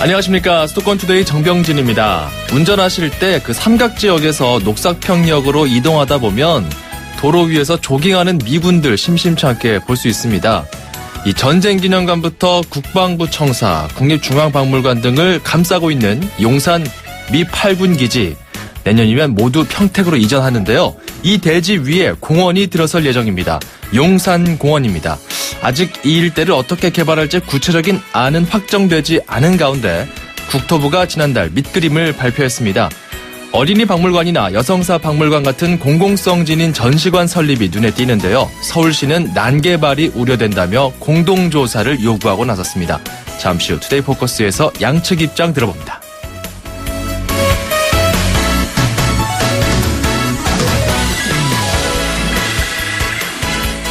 안녕하십니까. 수도권투데이 정병진입니다. 운전하실 때 그 삼각지역에서 녹사평역으로 이동하다 보면 도로 위에서 조깅하는 미군들 심심치 않게 볼 수 있습니다. 이 전쟁기념관부터 국방부 청사, 국립중앙박물관 등을 감싸고 있는 용산 미 8군 기지. 내년이면 모두 평택으로 이전하는데요. 이 대지 위에 공원이 들어설 예정입니다. 용산공원입니다. 아직 이 일대를 어떻게 개발할지 구체적인 안은 확정되지 않은 가운데 국토부가 지난달 밑그림을 발표했습니다. 어린이 박물관이나 여성사 박물관 같은 공공성 지닌 전시관 설립이 눈에 띄는데요. 서울시는 난개발이 우려된다며 공동조사를 요구하고 나섰습니다. 잠시 후 투데이 포커스에서 양측 입장 들어봅니다.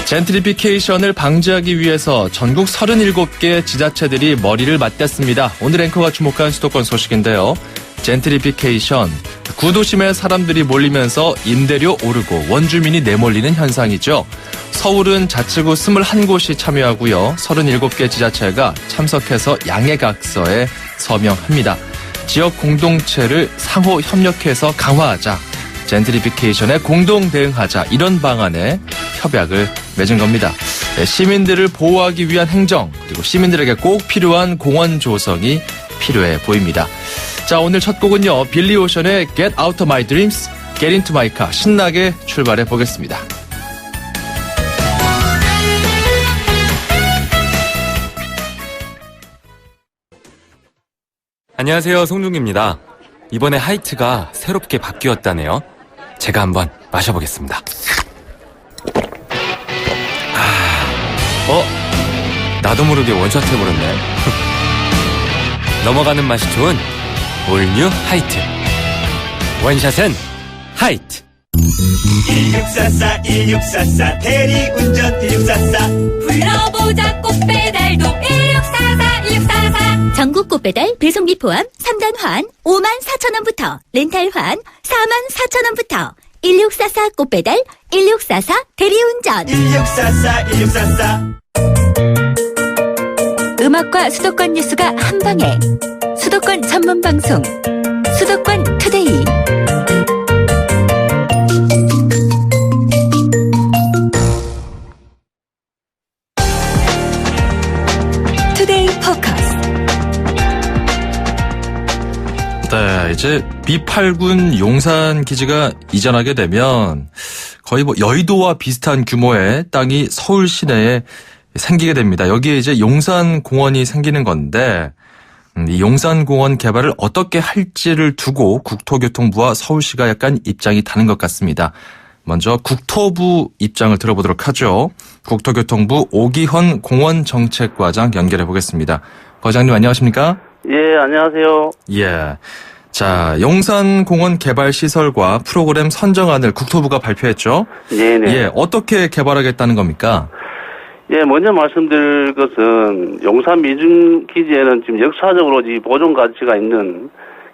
젠트리피케이션을 방지하기 위해서 전국 37개 지자체들이 머리를 맞댔습니다. 오늘 앵커가 주목한 수도권 소식인데요. 젠트리피케이션, 구도심에 사람들이 몰리면서 임대료 오르고 원주민이 내몰리는 현상이죠. 서울은 자치구 21곳이 참여하고요. 37개 지자체가 참석해서 양해각서에 서명합니다. 지역 공동체를 상호 협력해서 강화하자. 젠트리피케이션에 공동 대응하자. 이런 방안에 협약을 맺은 겁니다. 네, 시민들을 보호하기 위한 행정, 그리고 시민들에게 꼭 필요한 공원 조성이 필요해 보입니다. 자, 오늘 첫 곡은요. 빌리 오션의 Get Out of My Dreams, Get Into My Car. 신나게 출발해 보겠습니다. 안녕하세요, 송중기입니다. 이번에 하이트가 새롭게 바뀌었다네요. 제가 한번 마셔보겠습니다. 나도 모르게 원샷 해버렸네. 넘어가는 맛이 좋은 올뉴 하이트. 원샷은 하이트. 1644 1644 대리운전 1644 불러보자 꽃배달도 1644 1644 전국 꽃배달 배송비 포함 3단 환 54,000원부터 렌탈 환 44,000원부터 1644 꽃배달 1644 대리운전 1644 1644 음악과 수도권 뉴스가 한방에 수도권 전문 방송 수도권 투데이. 투데이 포커스. 네, 이제 B8군 용산 기지가 이전하게 되면 거의 여의도와 비슷한 규모의 땅이 서울 시내에 생기게 됩니다. 여기에 이제 용산공원이 생기는 건데 이 용산공원 개발을 어떻게 할지를 두고 국토교통부와 서울시가 약간 입장이 다른 것 같습니다. 먼저 국토부 입장을 들어보도록 하죠. 국토교통부 오기헌 공원정책과장 연결해 보겠습니다. 과장님 안녕하십니까? 예, 안녕하세요. 예. 자, 용산공원 개발 시설과 프로그램 선정안을 국토부가 발표했죠. 네네. 예, 어떻게 개발하겠다는 겁니까? 예, 먼저 말씀드릴 것은 용산 미중 기지에는 지금 역사적으로 이 보존 가치가 있는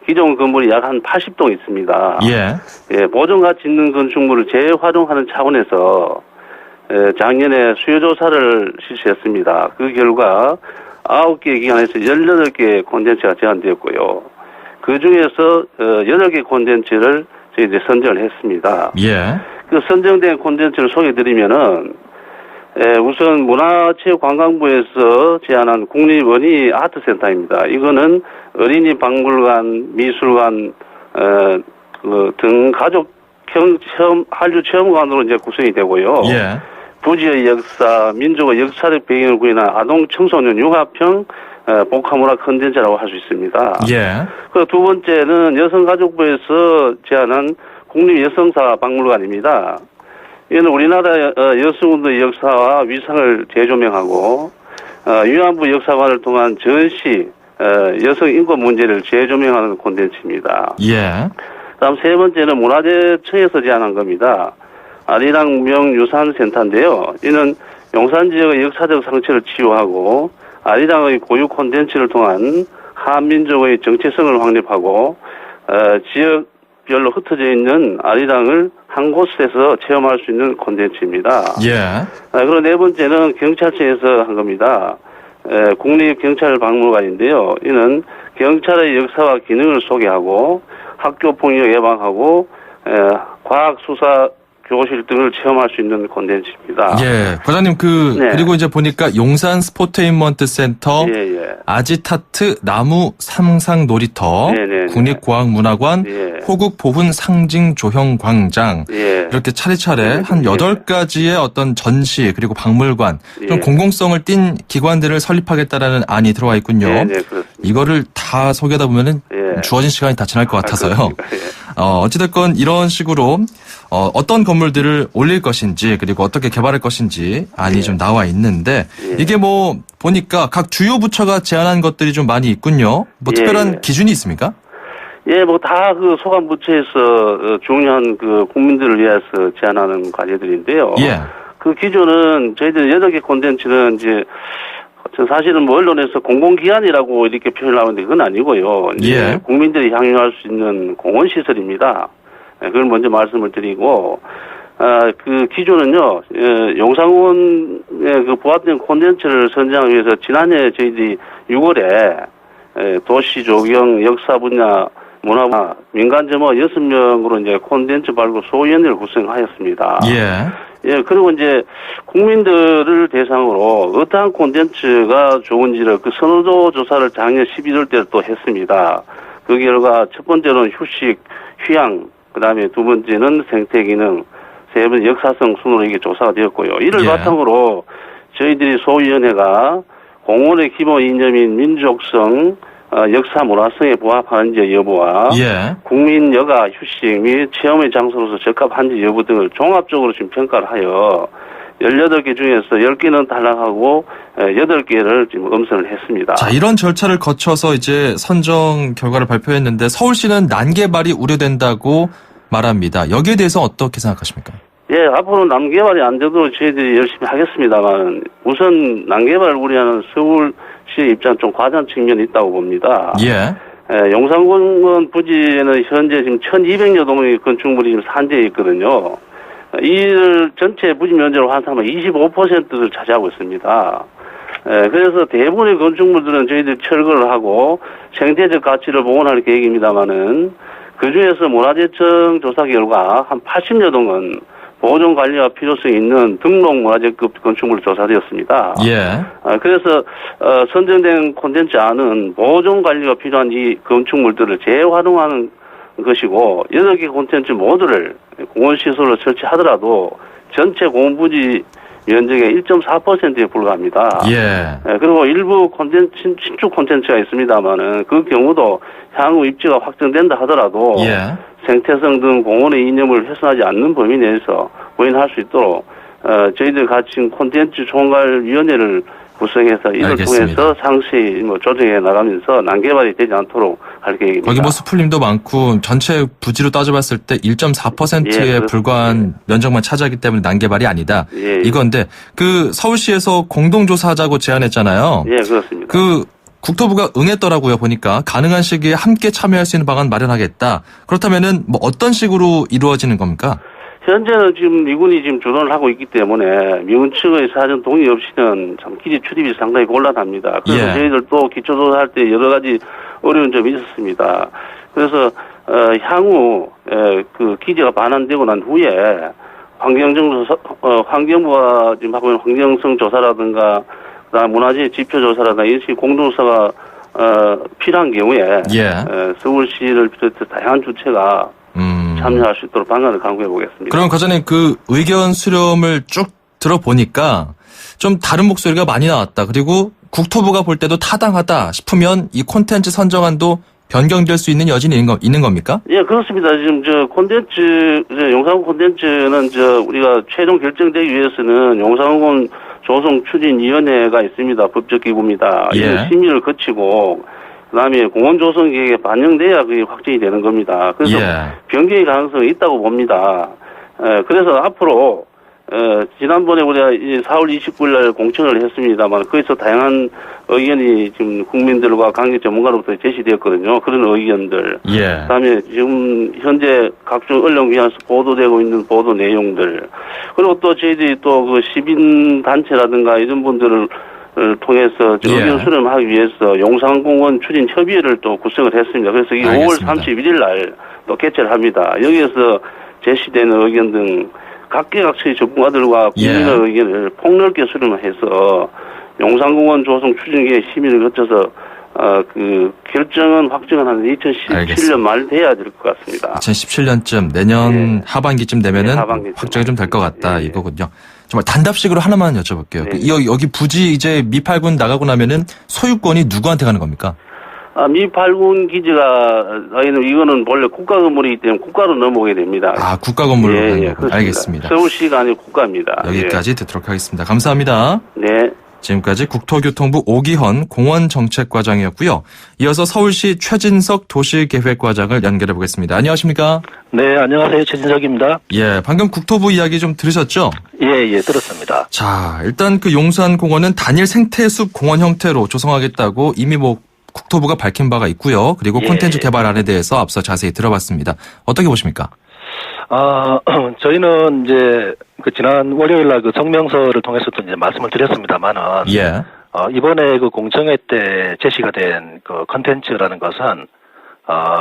기존 건물이 약 한 80동 있습니다. 예. 예, 보존 가치 있는 건축물을 재활용하는 차원에서 작년에 수요 조사를 실시했습니다. 그 결과 9개 기관에서 18개 콘텐츠가 제안되었고요. 그 중에서 8개 콘텐츠를 저희 이제 선정을 했습니다. 예. 그 선정된 콘텐츠를 소개드리면은 우선 문화체육관광부에서 제안한 국립어린이 아트센터입니다. 이거는 어린이 박물관, 미술관 등 가족형 한류 체험관으로 이제 구성이 되고요. 예. 부지의 역사, 민족의 역사적 배경을 구현한 아동 청소년 융합형 복합문화 컨텐츠라고 할 수 있습니다. 예. 그 두 번째는 여성가족부에서 제안한 국립여성사 박물관입니다. 이는 우리나라 여성운동의 역사와 위상을 재조명하고 위안부 역사관을 통한 전시 여성 인권 문제를 재조명하는 콘텐츠입니다. 예. 다음 세 번째는 문화재청에서 제안한 겁니다. 아리랑 명유산센터인데요. 이는 용산 지역의 역사적 상처를 치유하고 아리랑의 고유 콘텐츠를 통한 한민족의 정체성을 확립하고 지역별로 흩어져 있는 아리랑을 한 곳에서 체험할 수 있는 콘텐츠입니다. 예. 그리고 네 번째는 경찰청에서 한 겁니다. 국립경찰박물관인데요. 이는 경찰의 역사와 기능을 소개하고 학교 폭력 예방하고 과학 수사 교실 등을 체험할 수 있는 콘텐츠입니다. 예, 과장님 네. 그리고 이제 보니까 용산 스포테인먼트 센터, 예. 아지타트 나무 상상 놀이터, 네네네. 국립과학문화관, 예. 호국 보훈 상징 조형 광장 예. 이렇게 차례차례 한 예. 8가지의 어떤 전시 그리고 박물관 좀 예. 공공성을 띈 기관들을 설립하겠다라는 안이 들어와 있군요. 네, 그렇습니다. 이거를 다 소개하다 보면은 예. 주어진 시간이 다 지날 것 같아서요. 그렇습니까? 예. 어찌됐건 이런 식으로 어떤 건물들을 올릴 것인지 그리고 어떻게 개발할 것인지 안이 좀 나와 있는데 예. 이게 뭐 보니까 각 주요 부처가 제안한 것들이 좀 많이 있군요. 뭐 예. 특별한 기준이 있습니까? 예, 뭐 다 그 소관 부처에서 중요한 그 국민들을 위해서 제안하는 과제들인데요. 예. 그 기준은 저희들 8개 콘텐츠는 이제 사실은 뭐 언론에서 공공기관이라고 이렇게 표현하는데 그건 아니고요. 이제 예. 국민들이 향유할 수 있는 공원시설입니다. 그걸 먼저 말씀을 드리고, 그 기준은요, 용산공원의 그 부합된 콘텐츠를 선정하기 위해서 지난해 저희들이 6월에 도시 조경, 역사 분야, 문화, 민간 점화 6명으로 이제 콘텐츠 발굴 소위원회를 구성하였습니다. 예, 그리고 이제 국민들을 대상으로 어떠한 콘텐츠가 좋은지를 그 선호도 조사를 작년 11월 때 또 했습니다. 그 결과 첫 번째로는 휴식, 휴양, 그 다음에 두 번째는 생태기능, 세 번째 역사성 순으로 이게 조사가 되었고요. 이를 예. 바탕으로 저희들이 소위원회가 공원의 기본 이념인 민족성, 역사 문화성에 부합하는지 여부와 예. 국민 여가 휴식 및 체험의 장소로서 적합한지 여부 등을 종합적으로 지금 평가를 하여 18개 중에서 10개는 탈락하고 8개를 지금 엄선을 했습니다. 자, 이런 절차를 거쳐서 이제 선정 결과를 발표했는데 서울시는 난개발이 우려된다고 말합니다. 여기에 대해서 어떻게 생각하십니까? 예, 앞으로 난개발이 안 돼도 저희들이 열심히 하겠습니다만 우선 난개발을 우려하는 서울시의 입장 좀 과장 측면이 있다고 봅니다. 예. 용산공원 부지에는 현재 지금 1200여 동의 건축물이 지금 산재해 있거든요. 이를 전체 부지 면적으로 환산하면 25%를 차지하고 있습니다. 그래서 대부분의 건축물들은 저희들이 철거를 하고 생태적 가치를 복원할 계획입니다만은 그 중에서 문화재청 조사 결과 한 80여 동은 보존 관리가 필요성이 있는 등록 문화재급 건축물로 조사되었습니다. 예. 그래서 선정된 콘텐츠 안은 보존 관리가 필요한 이 건축물들을 재활용하는 것이고 8개 콘텐츠 모두를 공원시설로 설치하더라도 전체 공원부지 면적의 1.4%에 불과합니다. 예. 그리고 일부 콘텐츠, 신축 콘텐츠가 있습니다만은 그 경우도 향후 입지가 확정된다 하더라도 예. 생태성 등 공원의 이념을 훼손하지 않는 범위 내에서 구현할 수 있도록 저희들 같이 콘텐츠 총괄위원회를 구성해서 이를 알겠습니다. 통해서 상세히 뭐 조정해 나가면서 난개발이 되지 않도록 할 계획입니다. 거기 뭐 수풀림도 많고 전체 부지로 따져봤을 때 1.4%에 예, 불과한 면적만 차지하기 때문에 난개발이 아니다. 예. 이건데 그 서울시에서 공동조사하자고 제안했잖아요. 예, 그렇습니다. 그 국토부가 응했더라고요. 보니까 가능한 시기에 함께 참여할 수 있는 방안 마련하겠다. 그렇다면은 뭐 어떤 식으로 이루어지는 겁니까? 현재는 지금 미군이 지금 주도를 하고 있기 때문에 미군 측의 사전 동의 없이는 참 기지 출입이 상당히 곤란합니다. 그래서 예. 저희들도 기초조사할 때 여러 가지 어려운 점이 있었습니다. 그래서 향후 그 기지가 반환되고 난 후에 환경부가 지금 하고 있는 환경성 조사라든가 그다음 문화재 지표 조사라든가 이런 식의 공동조사가 필요한 경우에 예. 서울시를 비롯해 다양한 주체가 참여할 수 있도록 방안을 강구해 보겠습니다. 그럼 과장님 그 의견 수렴을 쭉 들어보니까 좀 다른 목소리가 많이 나왔다. 그리고 국토부가 볼 때도 타당하다 싶으면 이 콘텐츠 선정안도 변경될 수 있는 여지는 있는 겁니까? 예, 그렇습니다. 지금 용산공 콘텐츠는 우리가 최종 결정되기 위해서는 용산공 조성 추진위원회가 있습니다. 법적 기구입니다. 예. 이런 심의를 거치고 그다음에 공원 조성 계획에 반영돼야 그게 확정이 되는 겁니다. 그래서 예. 변경의 가능성이 있다고 봅니다. 그래서 앞으로 지난번에 우리가 4월 29일 날 공청을 했습니다만 거기서 다양한 의견이 지금 국민들과 관계 전문가로부터 제시되었거든요. 그런 의견들. 예. 그다음에 지금 현재 각종 언론 기관에서 보도되고 있는 보도 내용들. 그리고 또 저희들이 또 그 시민 단체라든가 이런 분들을 통해서 예. 의견 수렴하기 위해서 용산공원 추진 협의회를 또 구성을 했습니다. 그래서 이 5월 알겠습니다. 31일 날 또 개최를 합니다. 여기에서 제시되는 의견 등 각계각층의 전문가들과 국민의 예. 의견을 폭넓게 수렴해서 용산공원 조성 추진계의 심의를 거쳐서 그 결정은 확정은 한 2017년 알겠습니다. 말 돼야 될 것 같습니다. 2017년쯤 내년 예. 하반기쯤 되면은 예, 하반기쯤. 확정이 좀 될 것 같다 예. 이거군요. 정말 단답식으로 하나만 여쭤볼게요. 네. 여기 부지 이제 미팔군 나가고 나면은 소유권이 누구한테 가는 겁니까? 미팔군 기지가 이거는 원래 국가 건물이기 때문에 국가로 넘어오게 됩니다. 아, 국가 건물로 가는 거군요. 그렇습니다. 알겠습니다. 서울시가 아니고 국가입니다. 여기까지 듣도록 하겠습니다. 감사합니다. 네. 지금까지 국토교통부 오기헌 공원정책과장이었고요. 이어서 서울시 최진석 도시계획과장을 연결해 보겠습니다. 안녕하십니까? 네, 안녕하세요. 최진석입니다. 예, 방금 국토부 이야기 좀 들으셨죠? 예, 들었습니다. 자, 일단 그 용산공원은 단일 생태숲 공원 형태로 조성하겠다고 이미 국토부가 밝힌 바가 있고요. 그리고 예. 콘텐츠 개발안에 대해서 앞서 자세히 들어봤습니다. 어떻게 보십니까? 저희는 이제 그 지난 월요일 날 그 성명서를 통해서도 이제 말씀을 드렸습니다만은 예. 이번에 그 공청회 때 제시가 된 그 컨텐츠라는 것은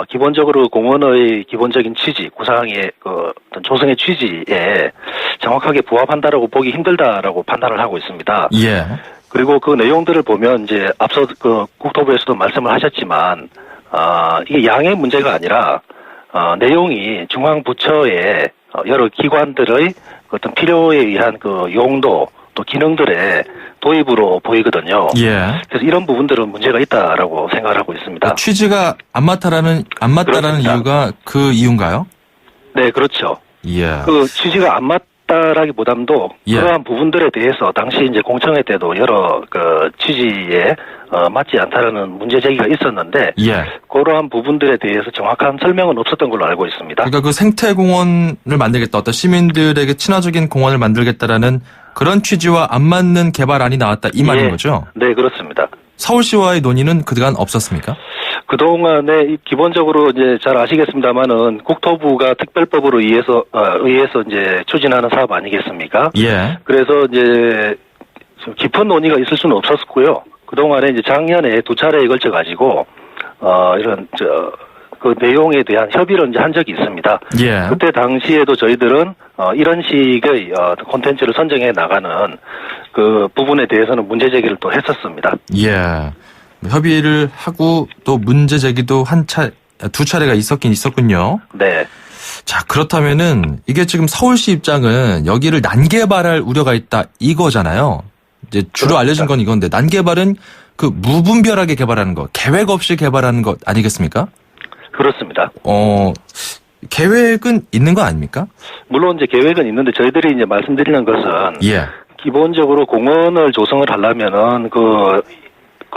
기본적으로 공원의 기본적인 취지, 구상의 그 어떤 조성의 취지에 정확하게 부합한다라고 보기 힘들다라고 판단을 하고 있습니다. 예. 그리고 그 내용들을 보면 이제 앞서 그 국토부에서도 말씀을 하셨지만 이게 양의 문제가 아니라 내용이 중앙 부처의 여러 기관들의 어떤 필요에 의한 그 용도 또 기능들의 도입으로 보이거든요. 예. 그래서 이런 부분들은 문제가 있다라고 생각을 하고 있습니다. 취지가 안 맞다라는 그렇습니다. 이유가 그 이유인가요? 네, 그렇죠. 예. 그 취지가 안 맞다라기보담도 예. 그러한 부분들에 대해서 당시 이제 공청회 때도 여러 그 취지에 맞지 않다라는 문제 제기가 있었는데 예. 그러한 부분들에 대해서 정확한 설명은 없었던 걸로 알고 있습니다. 그러니까 그 생태공원을 만들겠다, 어떤 시민들에게 친화적인 공원을 만들겠다라는 그런 취지와 안 맞는 개발안이 나왔다 이 말인 예. 거죠? 네, 그렇습니다. 서울시와의 논의는 그동안 없었습니까? 그동안에 기본적으로 이제 잘 아시겠습니다만은 국토부가 특별법으로 의해서 이제 추진하는 사업 아니겠습니까? 예. 그래서 이제 좀 깊은 논의가 있을 수는 없었고요. 그동안에 이제 작년에 2차례에 걸쳐 가지고 이런 그 내용에 대한 협의를 이제 한 적이 있습니다. 예. 그때 당시에도 저희들은 이런 식의 콘텐츠를 선정해 나가는 그 부분에 대해서는 문제 제기를 또 했었습니다. 예. 협의를 하고 또 문제 제기도 두 차례가 있었긴 있었군요. 네. 자, 그렇다면은 이게 지금 서울시 입장은 여기를 난개발할 우려가 있다 이거잖아요. 이제 주로 그렇습니다. 알려진 건 이건데 난개발은 그 무분별하게 개발하는 것, 계획 없이 개발하는 것 아니겠습니까? 그렇습니다. 계획은 있는 거 아닙니까? 물론 이제 계획은 있는데 저희들이 이제 말씀드리는 것은 예. 기본적으로 공원을 조성을 하려면은 그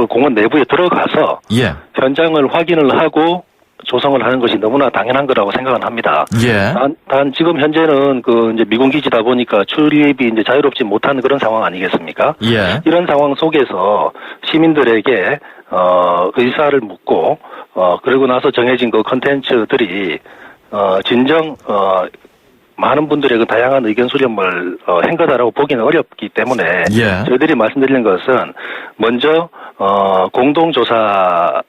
공원 내부에 들어가서 예. 현장을 확인을 하고 조성을 하는 것이 너무나 당연한 거라고 생각은 합니다. 예. 단 지금 현재는 그 이제 미군 기지다 보니까 출입이 이제 자유롭지 못한 그런 상황 아니겠습니까? 예. 이런 상황 속에서 시민들에게 의사를 묻고 그리고 나서 정해진 그 컨텐츠들이 진정 많은 분들의 그 다양한 의견 수렴을 한 거다라고 보기는 어렵기 때문에 예. 저희들이 말씀드리는 것은 먼저 공동조사단도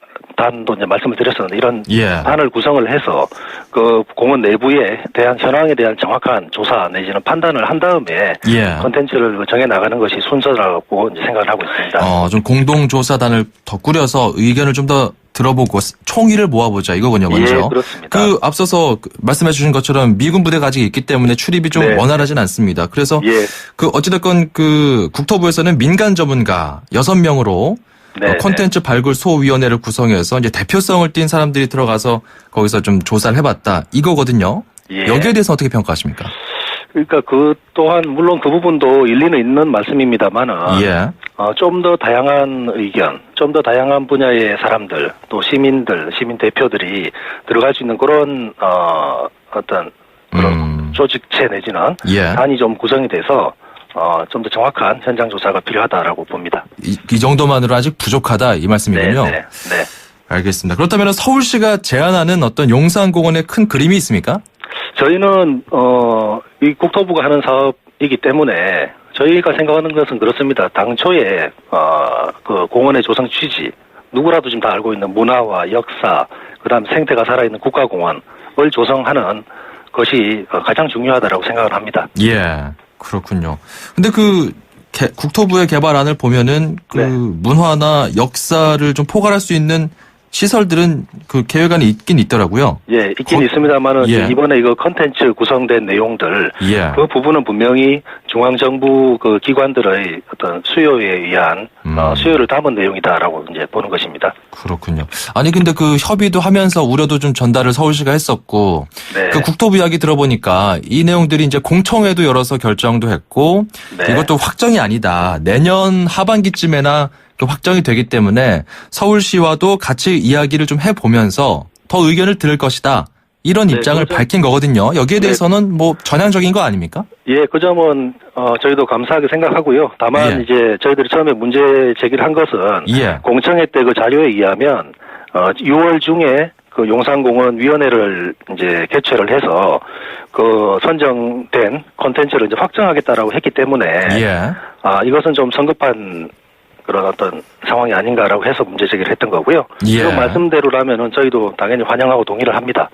이제 말씀을 드렸었는데 이런 예. 단을 구성을 해서 그 공원 내부에 대한 현황에 대한 정확한 조사 내지는 판단을 한 다음에 예. 컨텐츠를 정해 나가는 것이 순서라고 이제 생각을 하고 있습니다. 좀 공동조사단을 더 꾸려서 의견을 좀 더 들어보고 총의를 모아보자 이거군요, 먼저. 예, 그렇습니다. 앞서서 말씀해 주신 것처럼 미군 부대가 아직 있기 때문에 출입이 좀 네. 원활하진 않습니다. 그래서 예. 어찌됐건 국토부에서는 민간 전문가 6명으로 네, 콘텐츠 발굴 소위원회를 구성해서 이제 대표성을 띈 사람들이 들어가서 거기서 좀 조사를 해봤다 이거거든요. 예. 여기에 대해서 어떻게 평가하십니까? 그러니까 그 또한 물론 그 부분도 일리는 있는 말씀입니다만은 예. 좀 더 다양한 의견, 좀 더 다양한 분야의 사람들, 또 시민들, 시민 대표들이 들어갈 수 있는 그런 어떤 그런 조직체 내지는 예. 단이 좀 구성이 돼서 좀 더 정확한 현장 조사가 필요하다라고 봅니다. 이 정도만으로 아직 부족하다 이 말씀이군요. 네. 알겠습니다. 그렇다면 서울시가 제안하는 어떤 용산공원의 큰 그림이 있습니까? 저희는 이 국토부가 하는 사업이기 때문에 저희가 생각하는 것은 그렇습니다. 당초에 그 공원의 조성 취지, 누구라도 지금 다 알고 있는 문화와 역사, 그다음 생태가 살아있는 국가공원을 조성하는 것이 가장 중요하다라고 생각을 합니다. 예, 그렇군요. 근데 그 국토부의 개발안을 보면은 그 네. 문화나 역사를 좀 포괄할 수 있는 시설들은 그 계획안에 있긴 있더라고요. 예, 있긴 있습니다만은 예. 이번에 이거 컨텐츠 구성된 내용들 예. 그 부분은 분명히 중앙정부 그 기관들의 어떤 수요에 의한 수요를 담은 내용이다라고 이제 보는 것입니다. 그렇군요. 아니 근데 그 협의도 하면서 우려도 좀 전달을 서울시가 했었고 네. 그 국토부 이야기 들어보니까 이 내용들이 이제 공청회도 열어서 결정도 했고 네. 이것도 확정이 아니다. 내년 하반기쯤에나 그 확정이 되기 때문에 서울시와도 같이 이야기를 좀 해보면서 더 의견을 들을 것이다. 이런 네, 입장을 그렇죠. 밝힌 거거든요. 여기에 네. 대해서는 뭐 전향적인 거 아닙니까? 예, 그 점은 저희도 감사하게 생각하고요. 다만 예. 이제 저희들이 처음에 문제 제기를 한 것은 예. 공청회 때 그 자료에 의하면 6월 중에 그 용산공원 위원회를 이제 개최를 해서 그 선정된 콘텐츠를 이제 확정하겠다라고 했기 때문에 예. 이것은 좀 성급한 그런 어떤 상황이 아닌가라고 해서 문제 제기를 했던 거고요. 예. 그 말씀대로라면은 저희도 당연히 환영하고 동의를 합니다.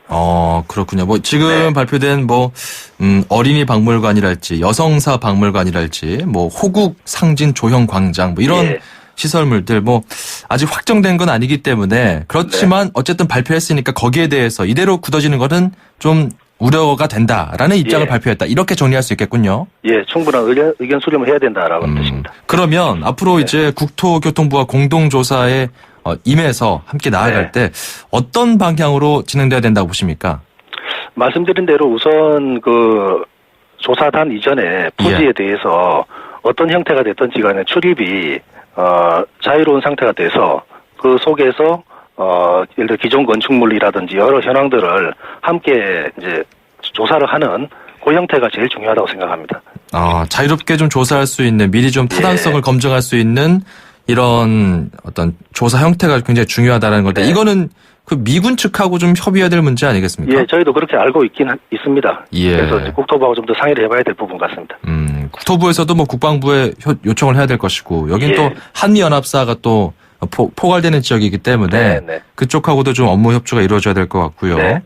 그렇군요. 뭐 지금 네. 발표된 뭐 어린이 박물관이랄지 여성사 박물관이랄지 뭐 호국 상진 조형 광장 뭐 이런 예. 시설물들 뭐 아직 확정된 건 아니기 때문에 그렇지만 어쨌든 발표했으니까 거기에 대해서 이대로 굳어지는 거는 좀 우려가 된다라는 입장을 예. 발표했다. 이렇게 정리할 수 있겠군요. 예, 충분한 의견 수렴을 해야 된다라는 뜻입니다. 그러면 앞으로 이제 국토교통부와 공동조사에 임해서 함께 나아갈 때 어떤 방향으로 진행돼야 된다고 보십니까? 말씀드린 대로 우선 그 조사단 이전에 부지에 대해서 어떤 형태가 됐든지 간에 출입이 자유로운 상태가 돼서 그 속에서 예를 들어 기존 건축물이라든지 여러 현황들을 함께 이제 조사를 하는 그 형태가 제일 중요하다고 생각합니다. 자유롭게 좀 조사할 수 있는 미리 좀 타당성을 검증할 수 있는 이런 어떤 조사 형태가 굉장히 중요하다는 건데 네. 이거는 그 미군 측하고 좀 협의해야 될 문제 아니겠습니까? 예, 저희도 그렇게 알고 있긴 있습니다. 예. 그래서 이제 국토부하고 좀 더 상의를 해봐야 될 부분 같습니다. 국토부에서도 뭐 국방부에 요청을 해야 될 것이고 여긴 예. 또 한미연합사가 또 포괄되는 지역이기 때문에 네. 그쪽하고도 좀 업무 협조가 이루어져야 될 것 같고요. 네.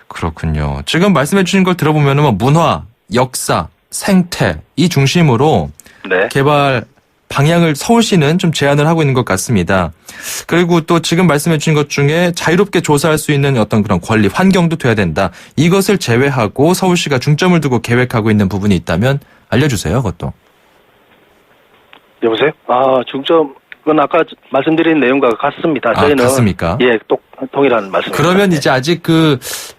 그렇군요. 지금 말씀해 주신 걸 들어보면은 뭐 문화, 역사, 생태 이 중심으로 네. 개발 방향을 서울시는 좀 제안을 하고 있는 것 같습니다. 그리고 또 지금 말씀해 주신 것 중에 자유롭게 조사할 수 있는 어떤 그런 권리, 환경도 돼야 된다. 이것을 제외하고 서울시가 중점을 두고 계획하고 있는 부분이 있다면 알려주세요. 그것도. 여보세요? 중점은 아까 말씀드린 내용과 같습니다. 저희는 같습니까? 예, 동일한 말씀입니다. 그러면 이제 아직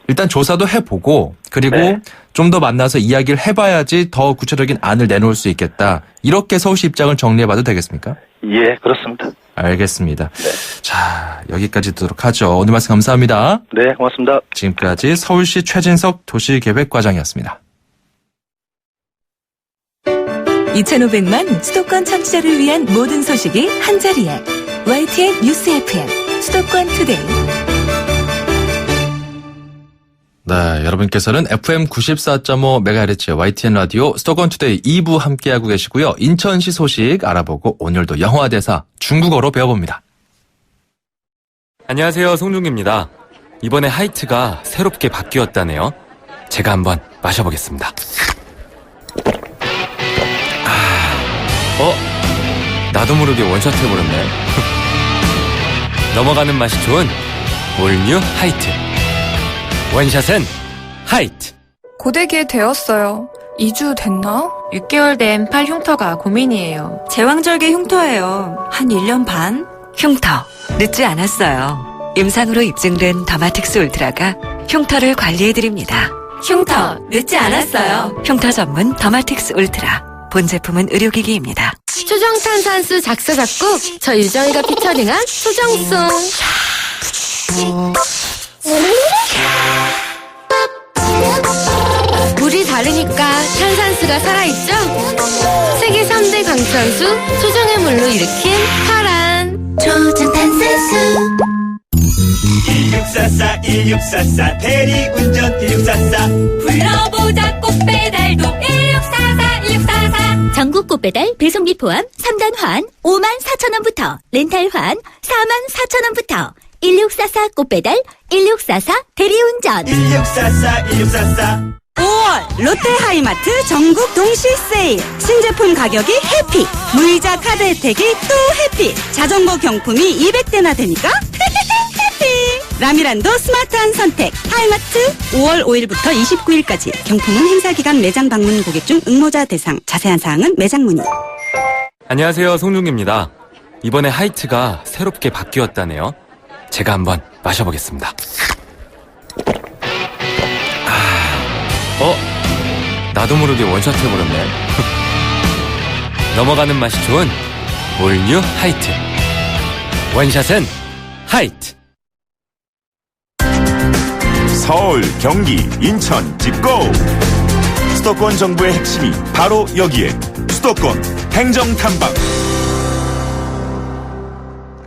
일단 조사도 해보고 그리고 네. 좀 더 만나서 이야기를 해봐야지 더 구체적인 안을 내놓을 수 있겠다. 이렇게 서울시 입장을 정리해봐도 되겠습니까? 예, 그렇습니다. 알겠습니다. 네. 자, 여기까지 듣도록 하죠. 오늘 말씀 감사합니다. 네, 고맙습니다. 지금까지 서울시 최진석 도시계획과장이었습니다. 2,500만 수도권 청취자를 위한 모든 소식이 한자리에 YTN 뉴스 FM 수도권 투데이. 네, 여러분께서는 FM 94.5MHz YTN 라디오 수도권 투데이 2부 함께하고 계시고요. 인천시 소식 알아보고 오늘도 영화 대사 중국어로 배워봅니다. 안녕하세요, 송중기입니다. 이번에 하이트가 새롭게 바뀌었다네요. 제가 한번 마셔보겠습니다. 나도 모르게 원샷 해버렸네. 넘어가는 맛이 좋은 올뉴 하이트. 원샷은 하이트. 고데기에 되었어요. 2주 됐나? 6개월 된 팔 흉터가 고민이에요. 제왕절개 흉터예요. 한 1년 반? 흉터 늦지 않았어요. 임상으로 입증된 더마틱스 울트라가 흉터를 관리해드립니다. 흉터 늦지 않았어요. 흉터 전문 더마틱스 울트라. 본 제품은 의료기기입니다. 초정탄산수 작사 작곡 저 유정이가 피처링한 초정송. 물이 다르니까 탄산수가 살아있죠? 세계 3대 강탄수 초정의 물로 일으킨 파란 초정탄산수. 1644 대리운전 1644 불러보자 꽃배달도 1644 1644. 전국 꽃배달 배송비 포함 3단 환 54,000원부터 렌탈 환 44,000원부터 1644 꽃배달 1644 대리운전 1644 5월 롯데하이마트 전국 동시 세일. 신제품 가격이 해피. 무이자 카드 혜택이 또 해피. 자전거 경품이 200대나 되니까 해피. 라미란도 스마트한 선택. 하이마트 5월 5일부터 29일까지. 경품은 행사기간 매장 방문 고객 중 응모자 대상. 자세한 사항은 매장 문의. 안녕하세요, 송중기입니다. 이번에 하이트가 새롭게 바뀌었다네요. 제가 한번 마셔보겠습니다. 나도 모르게 원샷 해버렸네. 넘어가는 맛이 좋은 올뉴 하이트. 원샷은 하이트. 서울, 경기, 인천 집고! 수도권 정부의 핵심이 바로 여기에 수도권 행정탐방.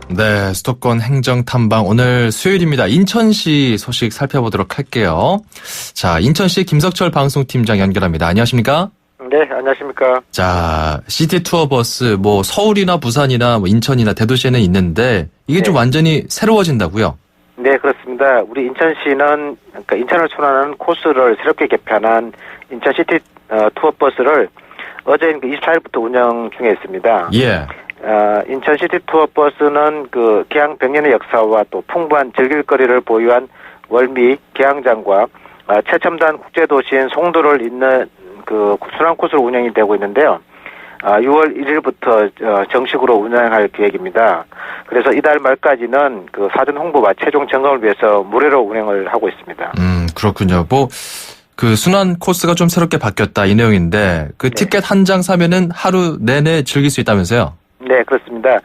네, 수도권 행정탐방 오늘 수요일입니다. 인천시 소식 살펴보도록 할게요. 자, 인천시 김석철 방송팀장 연결합니다. 안녕하십니까? 네, 안녕하십니까? 자, 시티 투어 버스 뭐 서울이나 부산이나 뭐 인천이나 대도시에는 있는데 이게 좀 완전히 새로워진다고요? 네, 그렇습니다. 우리 인천시는 그러니까 인천을 순환하는 코스를 새롭게 개편한 인천 시티 투어 버스를 어제 24일부터 운영 중에 있습니다. 예. 인천 시티 투어 버스는 그 계양 100년의 역사와 또 풍부한 즐길거리를 보유한 월미 계양장과 최첨단 국제도시인 송도를 잇는 그 순환 코스로 운영이 되고 있는데요. 6월 1일부터 정식으로 운영할 계획입니다. 그래서 이달 말까지는 그 사전 홍보와 최종 점검을 위해서 무료로 운행을 하고 있습니다. 그렇군요. 뭐 그 순환 코스가 좀 새롭게 바뀌었다 이 내용인데 그 티켓 한 장 사면은 하루 내내 즐길 수 있다면서요? 네, 그렇습니다.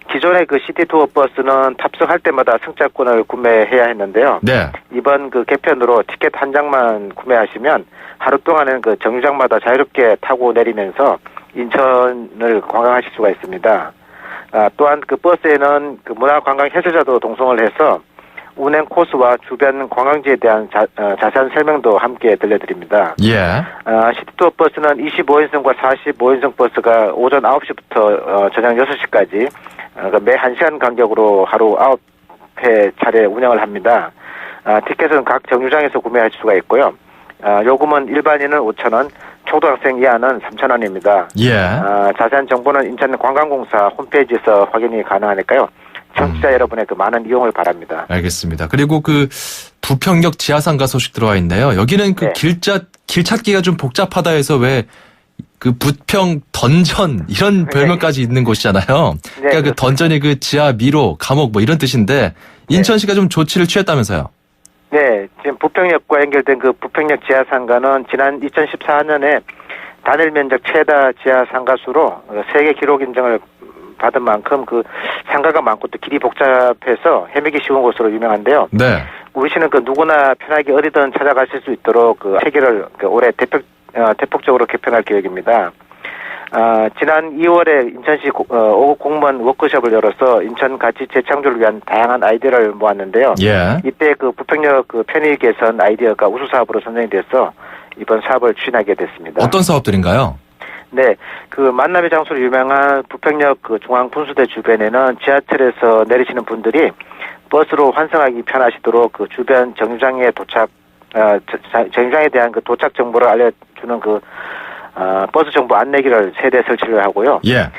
기존의 그 시티 투어 버스는 탑승할 때마다 승차권을 구매해야 했는데요. 네. 이번 그 개편으로 티켓 한 장만 구매하시면 하루 동안은 그 정류장마다 자유롭게 타고 내리면서 인천을 관광하실 수가 있습니다. 또한 그 버스에는 그 문화관광 해설자도 동성을 해서 운행 코스와 주변 관광지에 대한 자세한 설명도 함께 들려드립니다. 예. 시티투어 버스는 25인승과 45인승 버스가 오전 9시부터 저녁 6시까지 매 1시간 간격으로 하루 9회 차례 운영을 합니다. 티켓은 각 정류장에서 구매할 수가 있고요. 요금은 일반인은 5,000원, 초등학생 이하는 3,000원입니다. 예. 자세한 정보는 인천관광공사 홈페이지에서 확인이 가능하니까요. 청취자 여러분의 그 많은 이용을 바랍니다. 알겠습니다. 그리고 그 부평역 지하상가 소식 들어와 있네요. 여기는 그 길 찾기가 좀 복잡하다 해서 왜 그 부평 던전 이런 별명까지 있는 곳이잖아요. 그러니까 그 던전이 그 지하 미로 감옥 뭐 이런 뜻인데 인천시가 좀 조치를 취했다면서요. 네, 지금 부평역과 연결된 그 부평역 지하상가는 지난 2014년에 단일 면적 최다 지하상가수로 세계 기록 인정을 받은 만큼 그 상가가 많고 또 길이 복잡해서 헤매기 쉬운 곳으로 유명한데요. 네. 우리 시는 그 누구나 편하게 어디든 찾아가실 수 있도록 그 체계를 올해 대폭적으로 개편할 계획입니다. 지난 2월에 인천시 5급 공무원 워크숍을 열어서 인천 가치 재창조를 위한 다양한 아이디어를 모았는데요. 예. 이때 그 부평역 그 편의 개선 아이디어가 우수 사업으로 선정이 돼서 이번 사업을 추진하게 됐습니다. 어떤 사업들인가요? 네, 그 만남의 장소로 유명한 부평역 그 중앙 분수대 주변에는 지하철에서 내리시는 분들이 버스로 환승하기 편하시도록 그 주변 정류장에 정류장에 대한 그 도착 정보를 알려주는 그 버스 정보 안내기를 3대 설치를 하고요. 예.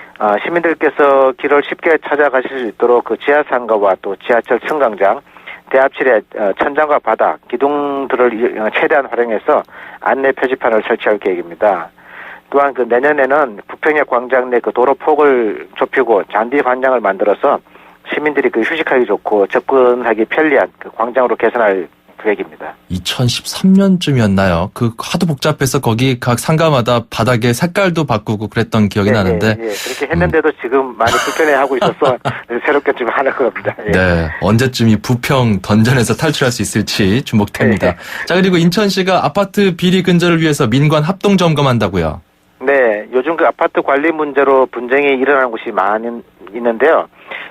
시민들께서 길을 쉽게 찾아가실 수 있도록 그 지하상가와 또 지하철 승강장, 대합실의 천장과 바닥, 기둥들을 최대한 활용해서 안내 표지판을 설치할 계획입니다. 또한 그 내년에는 부평역 광장 내 그 도로 폭을 좁히고 잔디 광장을 만들어서 시민들이 그 휴식하기 좋고 접근하기 편리한 그 광장으로 개선할 계획입니다. 2013년쯤이었나요? 그 하도 복잡해서 거기 각 상가마다 바닥에 색깔도 바꾸고 그랬던 기억이 나는데. 네, 그렇게 했는데도 지금 많이 불편해하고 있어서 새롭게 좀 하는 겁니다. 예. 네, 언제쯤 이 부평 던전에서 탈출할 수 있을지 주목됩니다. 자, 그리고 인천시가 아파트 비리 근절을 위해서 민관 합동 점검한다고요? 네, 요즘 그 아파트 관리 문제로 분쟁이 일어나는 곳이 많이 있는데요.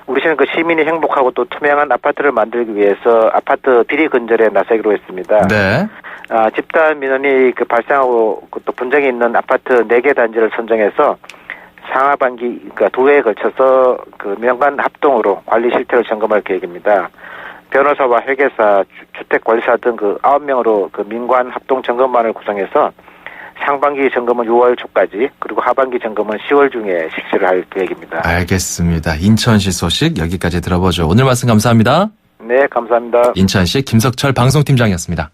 우리 시는 그 시민이 행복하고 또 투명한 아파트를 만들기 위해서 아파트 비리 근절에 나서기로 했습니다. 네. 집단 민원이 그 발생하고 또 분쟁이 있는 아파트 4개 단지를 선정해서 상하반기 그러니까 2회에 걸쳐서 그 민관 합동으로 관리 실태를 점검할 계획입니다. 변호사와 회계사, 주택관리사 등 그 9명으로 그 민관 합동 점검반을 구성해서 상반기 점검은 6월 초까지 그리고 하반기 점검은 10월 중에 실시를 할 계획입니다. 알겠습니다. 인천시 소식 여기까지 들어보죠. 오늘 말씀 감사합니다. 네, 감사합니다. 인천시 김석철 방송팀장이었습니다.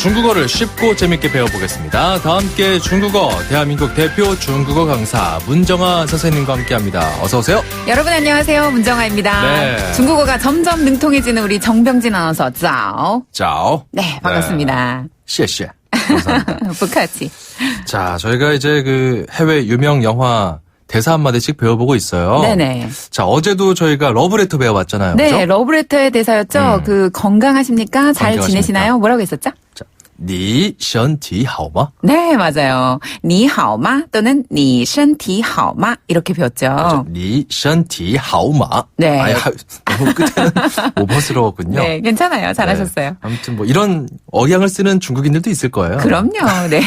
중국어를 쉽고 재밌게 배워보겠습니다. 다 함께 중국어 대한민국 대표 중국어 강사 문정아 선생님과 함께합니다. 어서 오세요. 여러분 안녕하세요. 문정아입니다. 네. 중국어가 점점 능통해지는 우리 정병진 아나운서 짜오. 짜오. 네, 반갑습니다. 시에시에. 감사합니다. 북카치. 자, 저희가 이제 그 해외 유명 영화 대사 한마디씩 배워보고 있어요. 네네. 자, 어제도 저희가 러브레터 배워봤잖아요. 네, 그죠? 러브레터의 대사였죠. 그 건강하십니까? 잘 건강하십니까? 지내시나요? 뭐라고 했었죠? 자, 니身体好吗? 네, 맞아요. 니好吗? 또는 니身体好吗? 이렇게 배웠죠. 니身体好吗? 네. 아유, 너무 끝에는 오버스러웠군요. 네, 괜찮아요. 잘하셨어요. 네. 아무튼 뭐 이런 억양을 쓰는 중국인들도 있을 거예요. 그럼요. 네.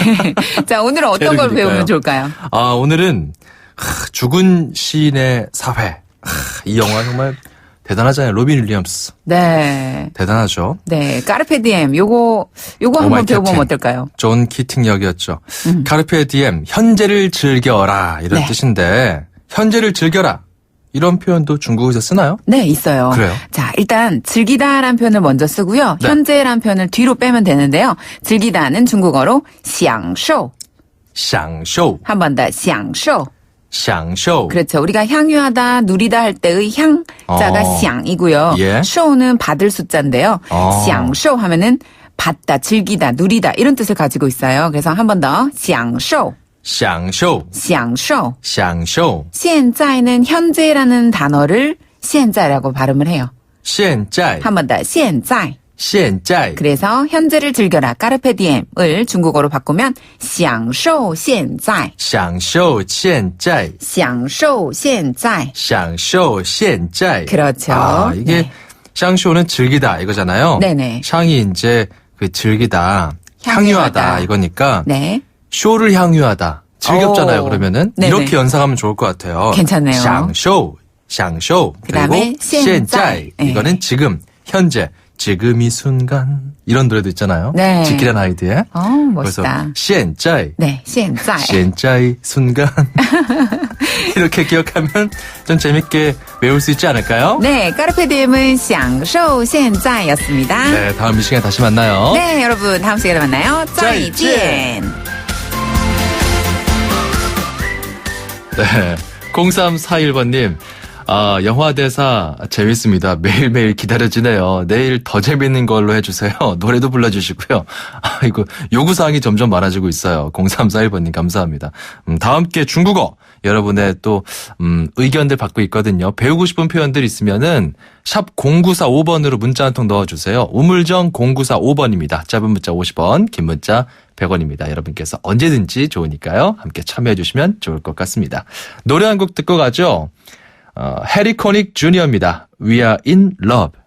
자, 오늘은 어떤 걸 배우면 좋을까요? 아, 오늘은 죽은 시인의 사회. 이 영화 정말 대단하잖아요. 로빈 윌리엄스. 네. 대단하죠. 네. 까르페 디엠. 요거 한번 배워보면 어떨까요? 존 키팅 역이었죠. 카르페 디엠. 현재를 즐겨라. 이런 네. 뜻인데 현재를 즐겨라. 이런 표현도 중국에서 쓰나요? 네, 있어요. 그래요? 자, 일단 즐기다라는 표현을 먼저 쓰고요. 네. 현재라는 표현을 뒤로 빼면 되는데요. 즐기다는 중국어로 享受. 享受. 한 번 더 享受. 享受. 그렇죠. 우리가 향유하다, 누리다 할 때의 향자가 享이고요. 예. 受는 받을 숫자인데요. 享受하면은 받다, 즐기다, 누리다 이런 뜻을 가지고 있어요. 그래서 한 번 더 享受. 享受. 享受. 享受. 现在는 현재라는 단어를 现在라고 발음을 해요. 现在. 한 번 더 现在. 现在. 그래서 현재를 즐겨라 까르페 디엠을 중국어로 바꾸면 享受现在.享受现在.享受现在.享受现在. 그렇죠. 아, 이게 네. 샹쇼는 즐기다 이거잖아요. 네네. 샹이 이제 그 즐기다, 향유하다 이거니까 네. 쇼를 향유하다. 즐겁잖아요. 오. 그러면은 네네. 이렇게 연상하면 좋을 것 같아요. 괜찮네요. 享受, 享受. 그다음에 그리고 现在. 네. 이거는 지금, 현재. 지금 이 순간 이런 노래도 있잖아요. 네. 지킬한 아이디에. 멋있다. 그래서 现在. 네, 现在. 现在 순간. 이렇게 기억하면 좀 재밌게 외울 수 있지 않을까요? 네, 까르페 디엠은 享受现在였습니다. 네, 다음 이 시간에 다시 만나요. 네, 여러분 다음 시간에 만나요. 再见. 네. 0341번님. 아, 영화 대사 재밌습니다. 매일매일 기다려지네요. 내일 더 재밌는 걸로 해주세요. 노래도 불러주시고요. 아이고, 요구사항이 점점 많아지고 있어요. 0341번님 감사합니다. 다 함께 중국어 여러분의 또 의견들 받고 있거든요. 배우고 싶은 표현들 있으면은 샵 0945번으로 문자 한 통 넣어주세요. 우물정 0945번입니다. 짧은 문자 50원, 긴 문자 100원입니다. 여러분께서 언제든지 좋으니까요. 함께 참여해 주시면 좋을 것 같습니다. 노래 한 곡 듣고 가죠. 해리 코닉 주니어입니다. We are in love.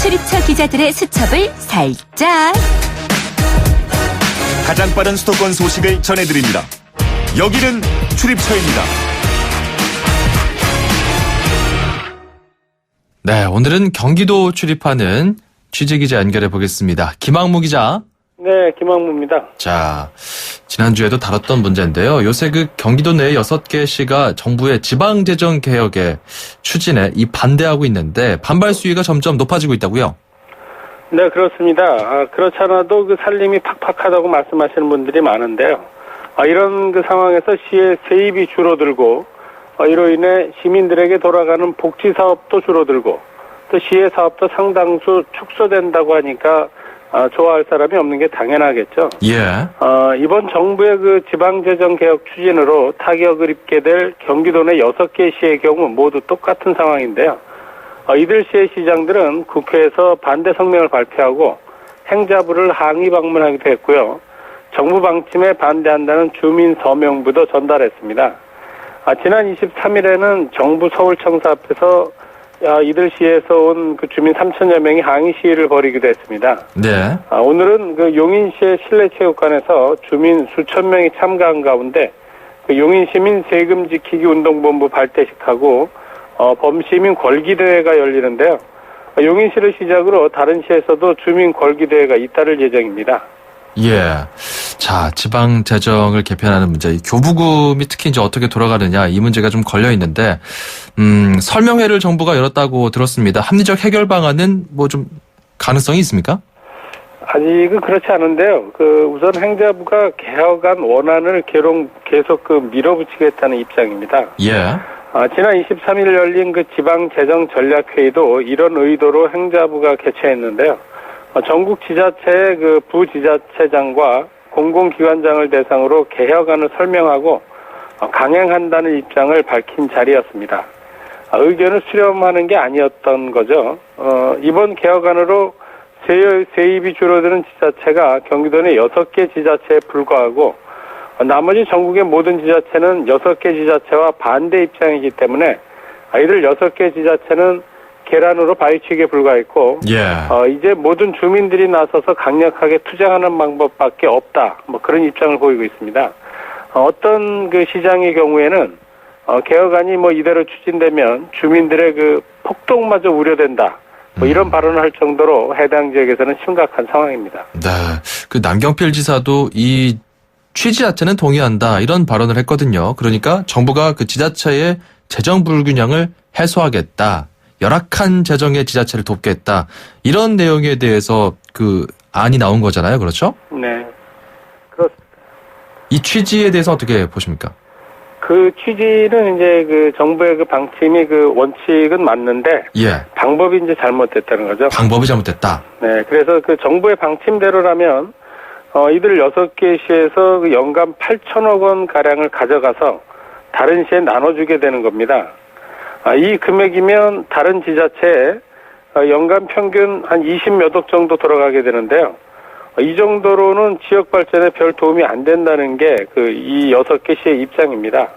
출입처 기자들의 수첩을 살짝. 가장 빠른 수도권 소식을 전해드립니다. 여기는 출입처입니다. 네, 오늘은 경기도 출입하는 취재기자 연결해 보겠습니다. 김학무 기자. 네, 김학무입니다. 자, 지난주에도 다뤘던 문제인데요. 요새 그 경기도 내 6개 시가 정부의 지방재정 개혁에 추진에 반대하고 있는데 반발 수위가 점점 높아지고 있다고요? 네, 그렇습니다. 그렇지 않아도 그 살림이 팍팍하다고 말씀하시는 분들이 많은데요. 이런 그 상황에서 시의 세입이 줄어들고 이로 인해 시민들에게 돌아가는 복지 사업도 줄어들고 또 시의 사업도 상당수 축소된다고 하니까 좋아할 사람이 없는 게 당연하겠죠. 예. 이번 정부의 그 지방재정 개혁 추진으로 타격을 입게 될 경기도 내 6개 시의 경우 모두 똑같은 상황인데요. 이들 시의 시장들은 국회에서 반대 성명을 발표하고 행자부를 항의 방문하기도 했고요. 정부 방침에 반대한다는 주민 서명부도 전달했습니다. 지난 23일에는 정부 서울청사 앞에서 이들 시에서 온 그 주민 3천여 명이 항의 시위를 벌이기도 했습니다. 네. 오늘은 그 용인시의 실내체육관에서 주민 수천 명이 참가한 가운데 그 용인시민 세금 지키기 운동본부 발대식하고 범시민 걸기대회가 열리는데요. 용인시를 시작으로 다른 시에서도 주민 걸기대회가 잇따를 예정입니다. 예. 자, 지방 재정을 개편하는 문제, 이 교부금이 특히 이제 어떻게 돌아가느냐, 이 문제가 좀 걸려 있는데, 설명회를 정부가 열었다고 들었습니다. 합리적 해결 방안은 뭐 좀 가능성이 있습니까? 아직은 그렇지 않은데요. 우선 행자부가 개혁안 원안을 계속 밀어붙이겠다는 입장입니다. 예. 지난 23일 열린 그 지방 재정 전략회의도 이런 의도로 행자부가 개최했는데요. 전국 지자체의 그 부지자체장과 공공기관장을 대상으로 개혁안을 설명하고 강행한다는 입장을 밝힌 자리였습니다. 의견을 수렴하는 게 아니었던 거죠. 이번 개혁안으로 세입이 줄어드는 지자체가 경기도 내 6개 지자체에 불과하고 나머지 전국의 모든 지자체는 6개 지자체와 반대 입장이기 때문에 이들 6개 지자체는 계란으로 바위치기에 불과했고 이제 모든 주민들이 나서서 강력하게 투쟁하는 방법밖에 없다. 뭐 그런 입장을 보이고 있습니다. 어떤 그 시장의 경우에는 개혁안이 뭐 이대로 추진되면 주민들의 그 폭동마저 우려된다. 뭐 이런 발언을 할 정도로 해당 지역에서는 심각한 상황입니다. 네. 그 남경필 지사도 이 취지 자체는 동의한다. 이런 발언을 했거든요. 그러니까 정부가 그 지자체의 재정 불균형을 해소하겠다. 열악한 재정의 지자체를 돕겠다. 이런 내용에 대해서 그 안이 나온 거잖아요. 그렇죠? 네. 이 취지에 대해서 어떻게 보십니까? 그 취지는 이제 그 정부의 그 방침이 그 원칙은 맞는데 방법이 이제 잘못됐다는 거죠. 방법이 잘못됐다. 네. 그래서 그 정부의 방침대로라면 이들 6개 시에서 그 연간 8천억 원 가량을 가져가서 다른 시에 나눠주게 되는 겁니다. 이 금액이면 다른 지자체에 연간 평균 한 20몇 억 정도 들어가게 되는데요. 이 정도로는 지역 발전에 별 도움이 안 된다는 게 이 6개 시의 입장입니다.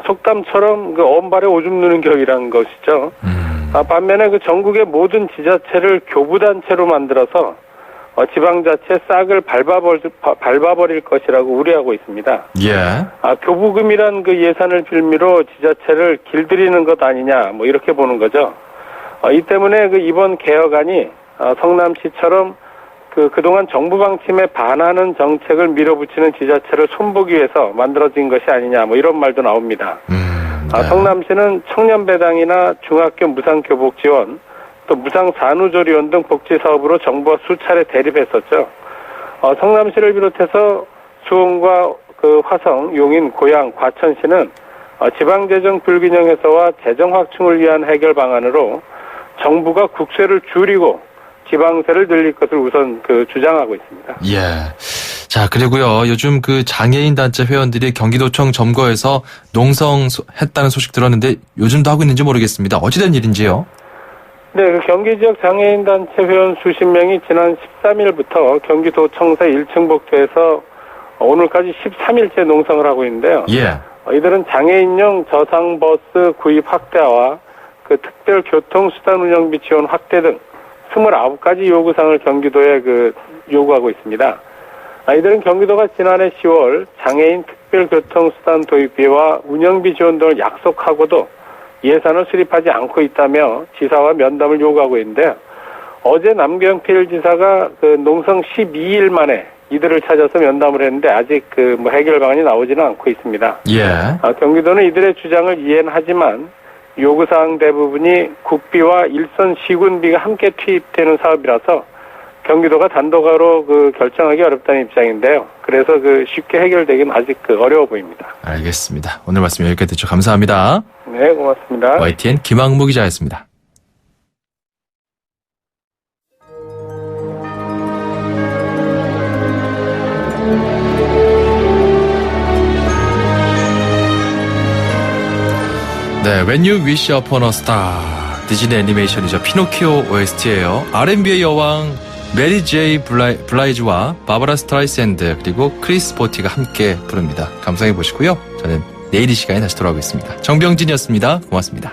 속담처럼 그 언발에 오줌 누는 격이라는 것이죠. 반면에 그 전국의 모든 지자체를 교부단체로 만들어서 지방자치 싹을 밟아버릴 것이라고 우려하고 있습니다. 교부금이란 그 예산을 빌미로 지자체를 길들이는 것 아니냐, 뭐 이렇게 보는 거죠. 이 때문에 그 이번 개혁안이 성남시처럼 그동안 정부 방침에 반하는 정책을 밀어붙이는 지자체를 손보기 위해서 만들어진 것이 아니냐, 뭐 이런 말도 나옵니다. 성남시는 청년배당이나 중학교 무상교복 지원, 또 무상산후조리원 등 복지사업으로 정부와 수차례 대립했었죠. 성남시를 비롯해서 수원과 그 화성, 용인, 고양, 과천시는 지방재정 불균형 해소와 재정 확충을 위한 해결 방안으로 정부가 국세를 줄이고 지방세를 늘릴 것을 우선 주장하고 있습니다. 자, 그리고요, 요즘 그 장애인 단체 회원들이 경기도청 점거에서 농성했다는 소식 들었는데 요즘도 하고 있는지 모르겠습니다. 어찌된 일인지요? 네, 그 경기 지역 장애인 단체 회원 수십 명이 지난 13일부터 경기도청사 1층 복도에서 오늘까지 13일째 농성을 하고 있는데요. 이들은 장애인용 저상버스 구입 확대와 그 특별 교통수단 운영비 지원 확대 등 29가지 요구사항을 경기도에 요구하고 있습니다. 이들은 경기도가 지난해 10월 장애인 특별 교통수단 도입비와 운영비 지원 등을 약속하고도 예산을 수립하지 않고 있다며 지사와 면담을 요구하고 있는데요. 어제 남경필 지사가 농성 12일 만에 이들을 찾아서 면담을 했는데 아직 해결 방안이 나오지는 않고 있습니다. 경기도는 이들의 주장을 이해는 하지만 요구사항 대부분이 국비와 일선 시군비가 함께 투입되는 사업이라서 경기도가 단독으로 결정하기 어렵다는 입장인데요. 그래서 쉽게 해결되기는 아직 어려워 보입니다. 알겠습니다. 오늘 말씀 여기까지 듣죠. 감사합니다. 네, 고맙습니다. YTN 김학무 기자였습니다. 네, When You Wish Upon a Star. 디즈니 애니메이션이죠. 피노키오 OST예요. R&B의 여왕 메리 제이 블라이즈와 바바라 스트라이샌드 그리고 크리스 보티가 함께 부릅니다. 감상해 보시고요. 저는 내일 이 시간에 다시 돌아오겠습니다. 정병진이었습니다. 고맙습니다.